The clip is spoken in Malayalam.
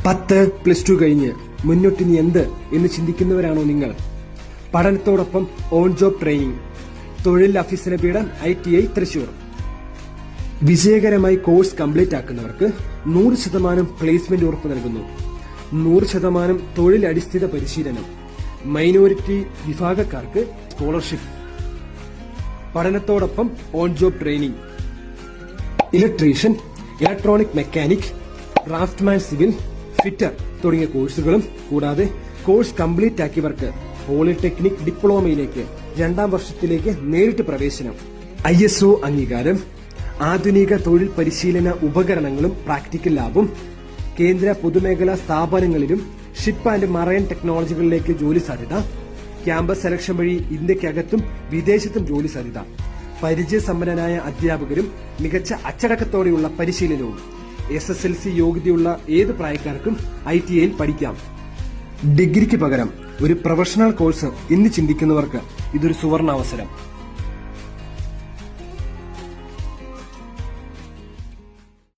10+2 കഴിഞ്ഞ് മുന്നോട്ടിനി എന്ത് എന്ന് ചിന്തിക്കുന്നവരാണോ നിങ്ങൾ? പഠനത്തോടൊപ്പം ഓൺ ജോബ് ട്രെയിനിങ്. തൊഴിൽ അഭ്യസന പീഠം ITI തൃശൂർ. വിജയകരമായി കോഴ്സ് കംപ്ലീറ്റ് ആക്കുന്നവർക്ക് 100% പ്ലേസ്മെന്റ് ഉറപ്പ് നൽകുന്നു. 100% തൊഴിലധിഷ്ഠിത പരിശീലനം. മൈനോറിറ്റി വിഭാഗക്കാർക്ക് സ്കോളർഷിപ്പ്. പഠനത്തോടൊപ്പം on job training. Electrician, electronic mechanic, draughtsman, civil, fitter തുടങ്ങിയ കോഴ്സുകളും കൂടാതെ കോഴ്സ് കംപ്ലീറ്റ് ആക്കിയവർക്ക് പോളിടെക്നിക് ഡിപ്ലോമയിലേക്ക് 2ാം വർഷത്തിലേക്ക് നേരിട്ട് പ്രവേശനം. ISO അംഗീകാരം, ആധുനിക തൊഴിൽ പരിശീലന ഉപകരണങ്ങളും പ്രാക്ടിക്കൽ ലാബും, കേന്ദ്ര പൊതുമേഖലാ സ്ഥാപനങ്ങളിലും ഷിപ്പ് ആൻഡ് മറൈൻ ടെക്നോളജികളിലേക്ക് ജോലി സാധ്യത, ക്യാമ്പസ് സെലക്ഷൻ വഴി ഇന്ത്യക്കകത്തും വിദേശത്തും ജോലി സാധ്യത, പരിചയസമ്പന്നനായ അധ്യാപകരും മികച്ച അച്ചടക്കത്തോടെയുള്ള പരിശീലനവും. SSLC യോഗ്യതയുള്ള ഏത് പ്രായക്കാർക്കും ITIയിൽ പഠിക്കാം. ഡിഗ്രിക്ക് പകരം ഒരു പ്രൊഫഷണൽ കോഴ്സ് ഇന്ന് ചിന്തിക്കുന്നവർക്ക് ഇതൊരു സുവർണാവസരം.